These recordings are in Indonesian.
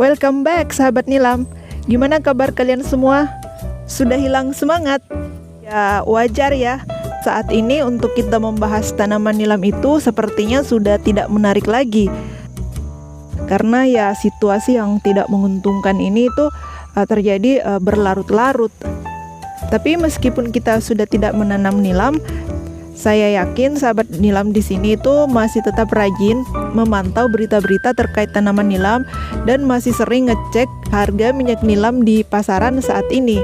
Welcome back sahabat Nilam. Gimana kabar kalian semua? Sudah hilang semangat? Ya wajar ya. Saat ini untuk kita membahas tanaman nilam itu sepertinya sudah tidak menarik lagi. Karena ya situasi yang tidak menguntungkan ini itu terjadi berlarut-larut. Tapi meskipun kita sudah tidak menanam nilam, saya yakin sahabat nilam di sini itu masih tetap rajin memantau berita-berita terkait tanaman nilam dan masih sering ngecek harga minyak nilam di pasaran saat ini.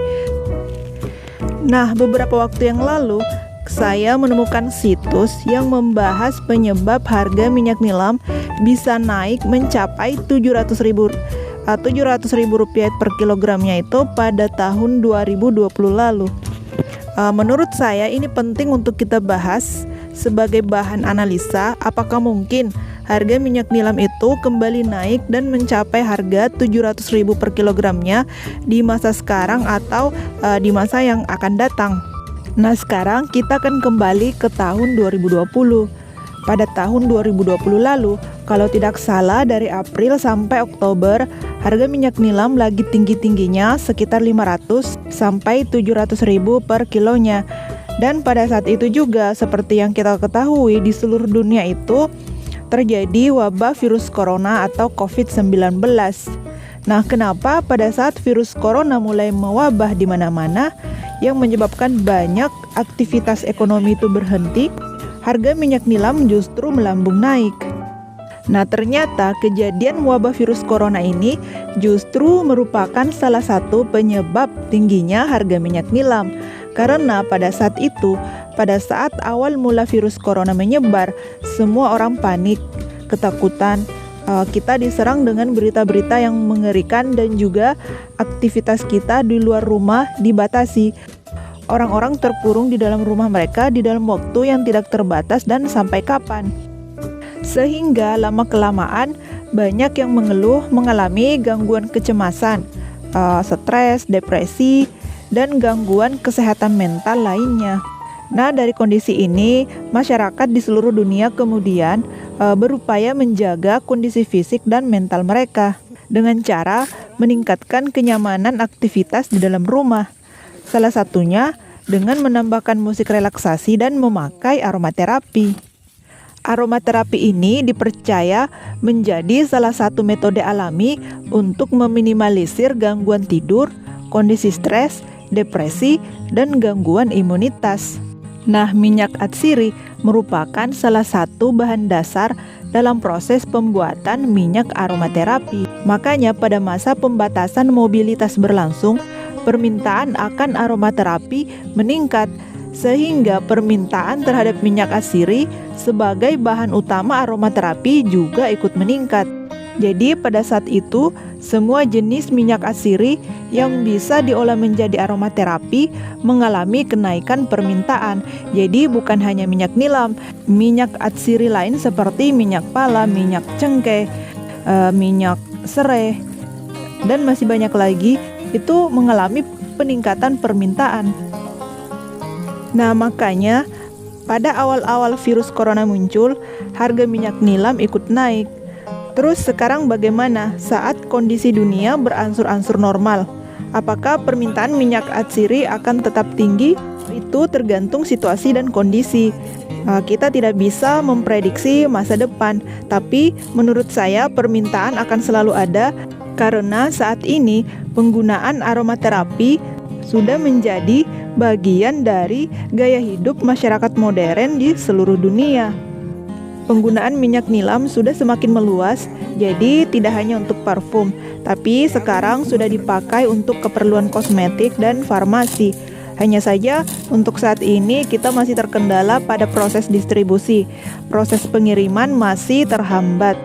Nah, beberapa waktu yang lalu saya menemukan situs yang membahas penyebab harga minyak nilam bisa naik mencapai 700.000 rupiah per kilogramnya itu pada tahun 2020 lalu. Menurut saya ini penting untuk kita bahas sebagai bahan analisa apakah mungkin harga minyak nilam itu kembali naik dan mencapai harga 700.000 per kilogramnya di masa sekarang atau di masa yang akan datang. Nah, sekarang kita akan kembali ke tahun 2020. Pada tahun 2020 lalu, kalau tidak salah dari April sampai Oktober, harga minyak nilam lagi tinggi-tingginya sekitar 500 sampai 700.000 per kilonya. Dan pada saat itu juga seperti yang kita ketahui di seluruh dunia itu terjadi wabah virus corona atau COVID-19. Nah, kenapa pada saat virus corona mulai mewabah di mana-mana yang menyebabkan banyak aktivitas ekonomi itu berhenti, harga minyak nilam justru melambung naik. Nah, ternyata kejadian wabah virus corona ini justru merupakan salah satu penyebab tingginya harga minyak nilam. Karena pada saat itu, pada saat awal mula virus corona menyebar, semua orang panik, ketakutan. Kita diserang dengan berita-berita yang mengerikan dan juga aktivitas kita di luar rumah dibatasi. Orang-orang terkurung di dalam rumah mereka di dalam waktu yang tidak terbatas dan sampai kapan. Sehingga lama-kelamaan banyak yang mengeluh mengalami gangguan kecemasan, stres, depresi, dan gangguan kesehatan mental lainnya. Nah, dari kondisi ini, masyarakat di seluruh dunia kemudian berupaya menjaga kondisi fisik dan mental mereka dengan cara meningkatkan kenyamanan aktivitas di dalam rumah. Salah satunya dengan menambahkan musik relaksasi dan memakai aromaterapi. Aromaterapi ini dipercaya menjadi salah satu metode alami untuk meminimalisir gangguan tidur, kondisi stres, depresi, dan gangguan imunitas. Nah, minyak atsiri merupakan salah satu bahan dasar dalam proses pembuatan minyak aromaterapi. Makanya pada masa pembatasan mobilitas berlangsung, permintaan akan aromaterapi meningkat, sehingga permintaan terhadap minyak atsiri sebagai bahan utama aromaterapi juga ikut meningkat. Jadi pada saat itu, semua jenis minyak atsiri yang bisa diolah menjadi aromaterapi mengalami kenaikan permintaan. Jadi bukan hanya minyak nilam, minyak atsiri lain seperti minyak pala, minyak cengkeh, minyak serai, dan masih banyak lagi itu mengalami peningkatan permintaan. Nah, makanya pada awal-awal virus corona muncul, harga minyak nilam ikut naik. Terus sekarang bagaimana saat kondisi dunia berangsur-angsur normal? Apakah permintaan minyak atsiri akan tetap tinggi? Itu tergantung situasi dan kondisi. Kita tidak bisa memprediksi masa depan, tapi menurut saya permintaan akan selalu ada karena saat ini penggunaan aromaterapi sudah menjadi bagian dari gaya hidup masyarakat modern di seluruh dunia. Penggunaan minyak nilam sudah semakin meluas, jadi tidak hanya untuk parfum, tapi sekarang sudah dipakai untuk keperluan kosmetik dan farmasi. Hanya saja untuk saat ini kita masih terkendala pada proses distribusi. Proses pengiriman masih terhambat.